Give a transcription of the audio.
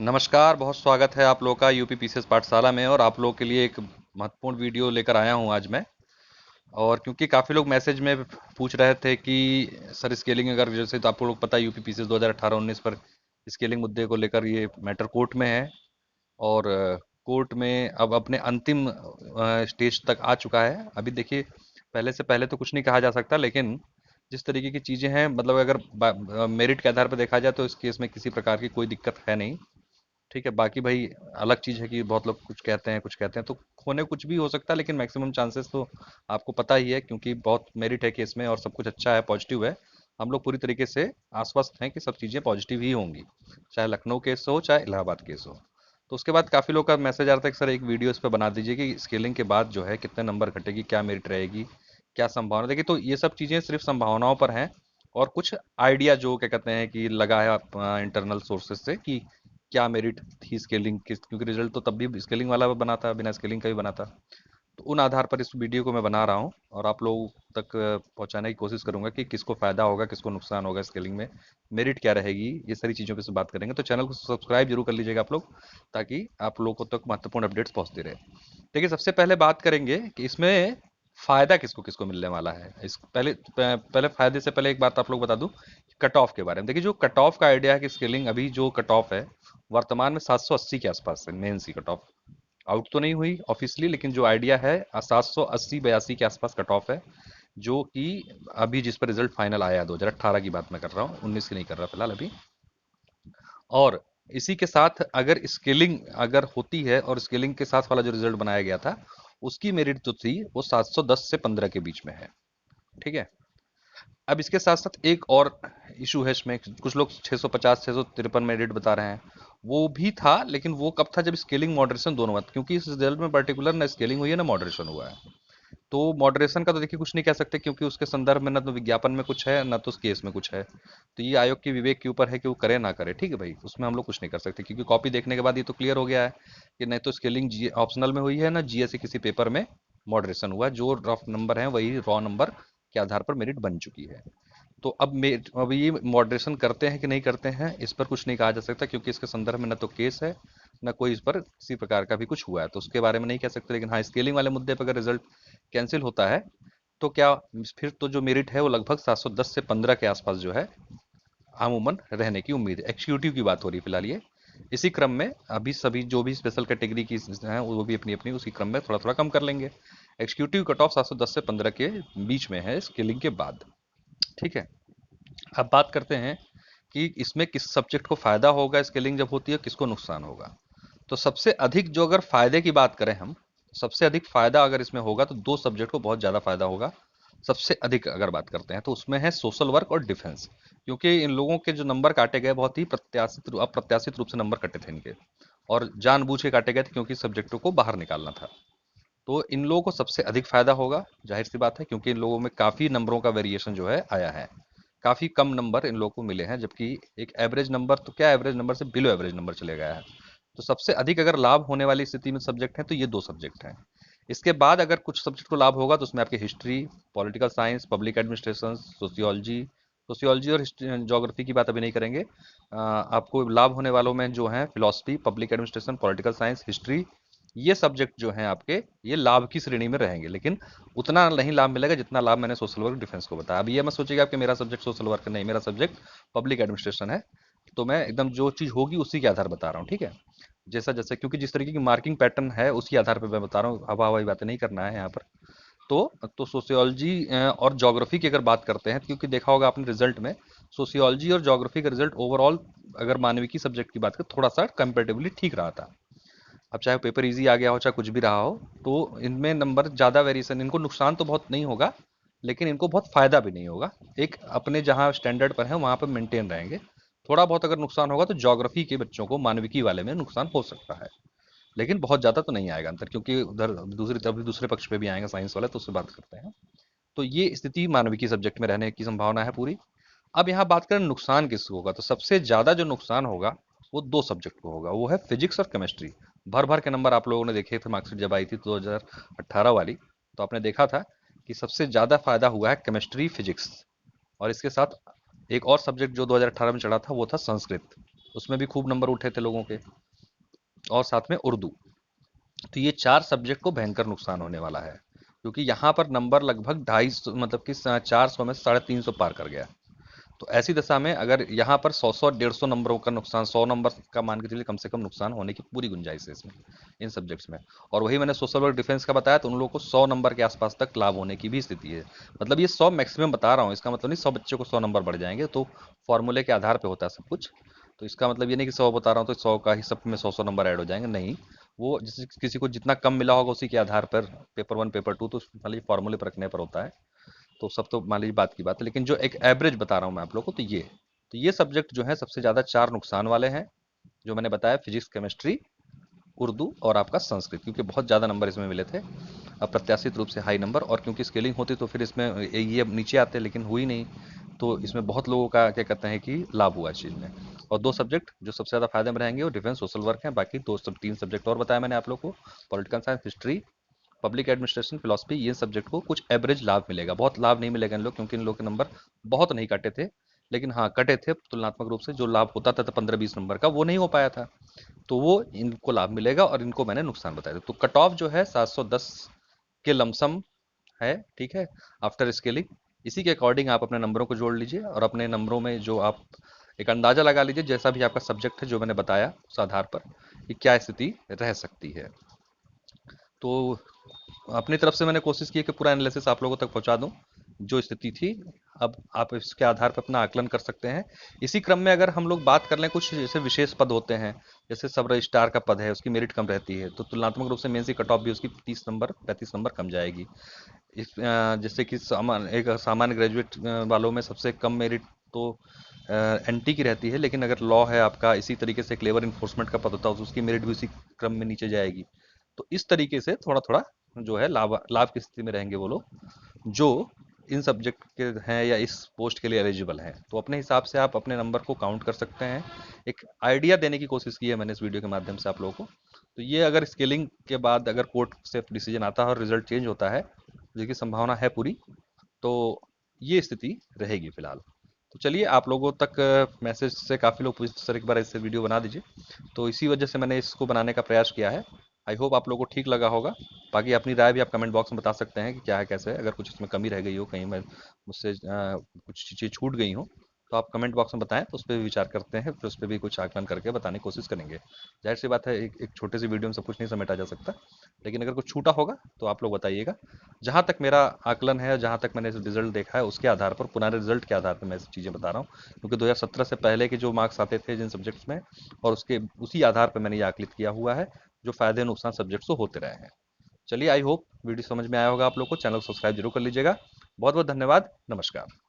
नमस्कार, बहुत स्वागत है आप लोगों का यूपी पीसीएस पाठशाला में। और आप लोगों के लिए एक महत्वपूर्ण वीडियो लेकर आया हूं आज मैं। और क्योंकि काफ़ी लोग मैसेज में पूछ रहे थे कि सर स्केलिंग, अगर जैसे तो आपको लोग पता है यूपी पीसीएस 2018-19 पर स्केलिंग मुद्दे को लेकर ये मैटर कोर्ट में है। और कोर्ट में अब अपने अंतिम स्टेज तक आ चुका है। अभी देखिए, पहले से पहले तो कुछ नहीं कहा जा सकता, लेकिन जिस तरीके की चीज़ें हैं, मतलब अगर मेरिट के आधार पर देखा जाए तो इस केस में किसी प्रकार की कोई दिक्कत है नहीं। ठीक है, बाकी भाई अलग चीज़ है कि बहुत लोग कुछ कहते हैं कुछ कहते हैं, तो होने कुछ भी हो सकता है, लेकिन मैक्सिमम चांसेस तो आपको पता ही है, क्योंकि बहुत मेरिट है केस में और सब कुछ अच्छा है, पॉजिटिव है। हम लोग पूरी तरीके से आश्वस्त हैं कि सब चीज़ें पॉजिटिव ही होंगी, चाहे लखनऊ केस हो चाहे इलाहाबाद केस हो। तो उसके बाद काफ़ी लोग का मैसेज आ रहा था कि सर एक वीडियो इस पर बना दीजिए कि स्केलिंग के बाद जो है कितने नंबर घटेगी, क्या मेरिट रहेगी, क्या संभावना। देखिए, तो ये सब चीज़ें सिर्फ संभावनाओं पर हैं। और कुछ आइडिया जो क्या कहते हैं कि लगा है इंटरनल सोर्सेज से कि क्या मेरिट थी स्केलिंग की, क्योंकि रिजल्ट तो तब भी स्केलिंग वाला बना था, बिना स्केलिंग का भी बना था। तो उन आधार पर इस वीडियो को मैं बना रहा हूँ और आप लोगों तक पहुंचाने की कोशिश करूंगा कि किसको फायदा होगा, किसको नुकसान होगा स्केलिंग में, मेरिट क्या रहेगी, ये सारी चीज़ों पे से बात करेंगे। तो चैनल को सब्सक्राइब जरूर कर लीजिएगा आप लोग, ताकि आप लोगों तक महत्वपूर्ण अपडेट्स पहुंचते रहे। देखिए, सबसे पहले बात करेंगे कि इसमें फायदा किसको किसको मिलने वाला है। इस पहले फायदे से पहले एक बात आप लोग बता दूं, कट ऑफ के बारे में। देखिए, जो कट ऑफ का आइडिया है कि स्केलिंग अभी जो कट ऑफ है वर्तमान में 780 के आसपास है। मेन सी कट ऑफ आउट तो नहीं हुई ऑफिशियली, लेकिन जो आइडिया है 780-82 के आसपास कट ऑफ है, जो कि अभी जिस पर रिजल्ट फाइनल आया है 2018 की बात मैं कर रहा हूँ, 19 की नहीं कर रहा फिलहाल अभी। और इसी के साथ अगर स्केलिंग अगर होती है, और स्केलिंग के साथ वाला जो रिजल्ट बनाया गया था उसकी मेरिट जो थी वो 710 से 15 के बीच में है। ठीक है। अब इसके साथ साथ एक और इशू है इसमें, कुछ लोग 650 653 मेरिट बता रहे हैं। वो भी था, लेकिन वो कब था जब स्केलिंग मॉडरेशन दोनों हुआ, क्योंकि इस रिजल्ट में पर्टिकुलर ना स्केलिंग हुई है ना मॉडरेशन हुआ है। तो मॉडरेशन का तो देखिए कुछ नहीं कह सकते, क्योंकि उसके संदर्भ में ना तो विज्ञापन में कुछ है ना तो उस केस में कुछ है। तो ये आयोग के विवेक के ऊपर है कि वो करे ना करे। ठीक है भाई, उसमें हम लोग कुछ नहीं कर सकते, क्योंकि कॉपी देखने के बाद ये तो क्लियर हो गया है कि नहीं तो स्केलिंग जी ऑप्शनल में हुई है ना जीएस किसी पेपर में मॉडरेशन हुआ है। जो रफ नंबर है वही रॉ नंबर के आधार पर मेरिट बन चुकी है। तो अब ये मॉडरेशन करते हैं कि नहीं करते हैं, इस पर कुछ नहीं कहा जा सकता, क्योंकि इसके संदर्भ में न तो केस है न कोई इस पर किसी प्रकार का भी कुछ हुआ है, तो उसके बारे में नहीं कह सकते। लेकिन हाँ, स्केलिंग वाले मुद्दे पर अगर रिजल्ट कैंसिल होता है तो क्या, फिर तो जो मेरिट है वो लगभग 710 से 15 के आसपास जो है अमूमन रहने की उम्मीद है। एक्जीक्यूटिव की बात हो रही है फिलहाल ये। इसी क्रम में अभी सभी जो भी स्पेशल कैटेगरी की हैं वो भी अपनी अपनी उसी क्रम में थोड़ा थोड़ा कम कर लेंगे। एक्जीक्यूटिव कट ऑफ 710 से 15 के बीच में है स्केलिंग के बाद। ठीक है। अब बात करते हैं कि इसमें किस सब्जेक्ट को फायदा होगा स्केलिंग जब होती है, किसको नुकसान होगा। तो सबसे अधिक जो अगर फायदे की बात करें हम, सबसे अधिक फायदा अगर इसमें होगा तो दो सब्जेक्ट को बहुत ज्यादा फायदा होगा। सबसे अधिक अगर बात करते हैं तो उसमें है सोशल वर्क और डिफेंस, क्योंकि इन लोगों के जो नंबर काटे गए बहुत ही अप्रत्याशित रूप से नंबर कटे थे इनके, और जानबूझ के काटे गए थे क्योंकि सब्जेक्टों को बाहर निकालना था। तो इन लोगों को सबसे अधिक फायदा होगा, जाहिर सी बात है, क्योंकि इन लोगों में काफी नंबरों का वेरिएशन जो है आया है। काफी कम नंबर इन लोगों को मिले हैं, जबकि एक एवरेज नंबर तो क्या, एवरेज नंबर से बिलो एवरेज नंबर चले गया है। तो सबसे अधिक अगर लाभ होने वाली स्थिति में सब्जेक्ट है तो ये दो सब्जेक्ट हैं। इसके बाद अगर कुछ सब्जेक्ट को लाभ होगा तो उसमें आपके history, political science, public administration, sociology. Sociology और ज्योग्राफी की बात अभी नहीं करेंगे। आपको लाभ होने वालों में जो है philosophy, public administration, political science, history, ये सब्जेक्ट जो हैं आपके, ये लाभ की श्रेणी में रहेंगे, लेकिन उतना नहीं लाभ मिलेगा जितना लाभ मैंने सोशल वर्क डिफेंस को बताया। अब ये मत सोचिएगा कि मेरा सब्जेक्ट सोशल वर्क नहीं, मेरा सब्जेक्ट पब्लिक एडमिनिस्ट्रेशन है। तो मैं एकदम जो चीज़ होगी उसी के आधार बता रहा हूँ। ठीक है। जैसा जैसे, क्योंकि जिस तरीके की मार्किंग पैटर्न है उसी आधार पर मैं बता रहा हूँ, हवा हवाई बातें नहीं करना है यहाँ पर। तो सोशियोलॉजी और ज्योग्राफी की अगर बात करते हैं, क्योंकि देखा होगा आपने रिजल्ट में सोशियोलॉजी और ज्योग्राफी का रिजल्ट ओवरऑल अगर मानविकी सब्जेक्ट की बात करें थोड़ा सा कंपेरेटिवली ठीक रहा था। अब चाहे पेपर इजी आ गया हो चाहे कुछ भी रहा हो, तो इनमें नंबर ज़्यादा वेरिएशन, इनको नुकसान तो बहुत नहीं होगा, लेकिन इनको बहुत फायदा भी नहीं होगा। एक अपने जहाँ स्टैंडर्ड पर है वहाँ पर मेंटेन रहेंगे। थोड़ा बहुत अगर नुकसान होगा तो ज्योग्राफी के बच्चों को मानविकी वाले में नुकसान हो सकता है, लेकिन बहुत ज़्यादा तो नहीं आएगा अंतर, क्योंकि उधर दूसरी तरफ दूसरे पक्ष पे भी आएंगे साइंस वाले, तो उससे बात करते हैं। तो ये स्थिति मानविकी सब्जेक्ट में रहने की संभावना है पूरी। अब यहाँ बात करें नुकसान किसको होगा, तो सबसे ज्यादा जो नुकसान होगा वो दो सब्जेक्ट को होगा, वो है फिजिक्स और केमिस्ट्री। भर भर के नंबर आप लोगों ने देखे थे मार्कशीट जब आई थी 2018 वाली, तो आपने देखा था कि सबसे ज्यादा फायदा हुआ है केमिस्ट्री फिजिक्स। और इसके साथ एक और सब्जेक्ट जो 2018 में चढ़ा था वो था संस्कृत। उसमें भी खूब नंबर उठे थे लोगों के, और साथ में उर्दू। तो ये 4 सब्जेक्ट को भयंकर नुकसान होने वाला है, क्योंकि यहाँ पर नंबर लगभग 250, मतलब कि 400 में 350 पार कर गया। तो ऐसी दशा में अगर यहाँ पर 100 150 नंबरों का नुकसान, 100 नंबर का मान के चलिए कम से कम नुकसान होने की पूरी गुंजाइश है इसमें, इन सब्जेक्ट्स में। और वही मैंने सोशल वर्क डिफेंस का बताया, तो उन लोगों को 100 नंबर के आसपास तक लाभ होने की भी स्थिति है। मतलब ये 100 मैक्सिमम बता रहा हूँ, इसका मतलब नहीं 100 बच्चों को 100 नंबर बढ़ जाएंगे, तो फॉर्मूले के आधार पर होता है सब कुछ। तो इसका मतलब ये नहीं कि 100 बता रहा हूँ तो 100 का ही सब में 100 नंबर ऐड हो जाएंगे, नहीं। वो जिस किसी को जितना कम मिला होगा उसी के आधार पर पेपर 1 पेपर 2 तो मान लीजिए फॉर्मूले पर रखने पर होता है। तो सब तो मान लीजिए बात की बात है, लेकिन जो एक एवरेज बता रहा हूँ मैं आप लोगों को, तो ये सब्जेक्ट जो है सबसे ज़्यादा 4 नुकसान वाले हैं, जो मैंने बताया, फिजिक्स, केमिस्ट्री, उर्दू और आपका संस्कृत, क्योंकि बहुत ज़्यादा नंबर इसमें मिले थे, अप्रत्याशित रूप से हाई नंबर। और क्योंकि स्केलिंग होती तो फिर इसमें ये अब नीचे आते, लेकिन हुई नहीं। तो इसमें बहुत लोगों का क्या कहते हैं कि लाभ हुआ इस चीज़ में। और 2 सब्जेक्ट जो सबसे ज़्यादा फायदे में रहेंगे वो डिफेंस, सोशल वर्क हैं। बाकी 3 सब्जेक्ट और बताया मैंने आप लोग को, political science, history, public administration, philosophy, ये सब्जेक्ट को कुछ एवरेज लाभ मिलेगा, बहुत लाभ नहीं मिलेगा इन लोग, क्योंकि इन लोग के नंबर बहुत नहीं कटे थे। लेकिन हाँ, कटे थे तुलनात्मक रूप से, जो लाभ होता था 15-20 नंबर का वो नहीं हो पाया था, तो वो इनको लाभ मिलेगा, और इनको मैंने नुकसान बताया था। तो कट ऑफ जो है 710 के लमसम है, ठीक है, आफ्टर स्केलिंग। इसी के अकॉर्डिंग आप अपने नंबरों को जोड़ लीजिए, और अपने नंबरों में जो आप एक अंदाजा लगा लीजिए, जैसा भी आपका सब्जेक्ट है जो मैंने बताया, उस आधार पर कि क्या स्थिति रह सकती है। तो अपनी तरफ से मैंने कोशिश की कि पूरा एनालिसिस आप लोगों तक पहुंचा दूं, जो स्थिति थी। अब आप इसके आधार पर अपना आकलन कर सकते हैं। इसी क्रम में अगर हम लोग बात कर लें, कुछ जैसे विशेष पद होते हैं, जैसे सब रजिस्ट्रार का पद है, उसकी मेरिट कम रहती है, तो तुलनात्मक रूप से मेंस की कट ऑफ भी उसकी 30 नंबर 35 नंबर कम जाएगी। जैसे कि एक सामान्य ग्रेजुएट वालों में सबसे कम मेरिट तो एनटी की रहती है, लेकिन अगर लॉ है आपका, इसी तरीके से एक लेबर इन्फोर्समेंट का पद होता है, तो उसकी मेरिट भी उसी क्रम में नीचे जाएगी। तो इस तरीके से थोड़ा थोड़ा जो है लाभ लाभ की स्थिति में रहेंगे वो लोग जो इन सब्जेक्ट के हैं या इस पोस्ट के लिए एलिजिबल हैं। तो अपने हिसाब से आप अपने नंबर को काउंट कर सकते हैं। एक आइडिया देने की कोशिश की है मैंने इस वीडियो के माध्यम से आप लोगों को। तो ये अगर स्केलिंग के बाद अगर कोर्ट से डिसीजन आता है और रिजल्ट चेंज होता है, जिसकी संभावना है पूरी, तो ये स्थिति रहेगी फिलहाल। तो चलिए, आप लोगों तक मैसेज से काफ़ी लोग पूछते सर एक बार इससे वीडियो बना दीजिए, तो इसी वजह से मैंने इसको बनाने का प्रयास किया है। आई होप आप लोगों को ठीक लगा होगा। बाकी अपनी राय भी आप कमेंट बॉक्स में बता सकते हैं कि क्या है कैसे है, अगर कुछ इसमें कमी रह गई हो, कहीं मैं मुझसे कुछ चीज़ें छूट गई हो, तो आप कमेंट बॉक्स में बताएं, तो उस पर भी विचार करते हैं, फिर उस पर भी कुछ आकलन करके बताने की कोशिश करेंगे। जाहिर सी बात है, एक छोटे सी वीडियो में सब कुछ नहीं समेटा जा सकता, लेकिन अगर कुछ छूटा होगा तो आप लोग बताइएगा। जहाँ तक मेरा आकलन है, जहाँ तक मैंने रिजल्ट देखा है, उसके आधार पर, पुराने रिजल्ट के आधार पर मैं चीज़ें बता रहा हूँ, क्योंकि 2017 से पहले के जो मार्क्स आते थे जिन सब्जेक्ट्स में, और उसके उसी आधार पर मैंने ये आकलित किया हुआ है, जो फायदे नुकसान सब्जेक्ट्स तो होते रहे हैं। चलिए, आई होप वीडियो समझ में आया होगा आप लोग को। चैनल को सब्सक्राइब जरूर कर लीजिएगा। बहुत बहुत धन्यवाद। नमस्कार।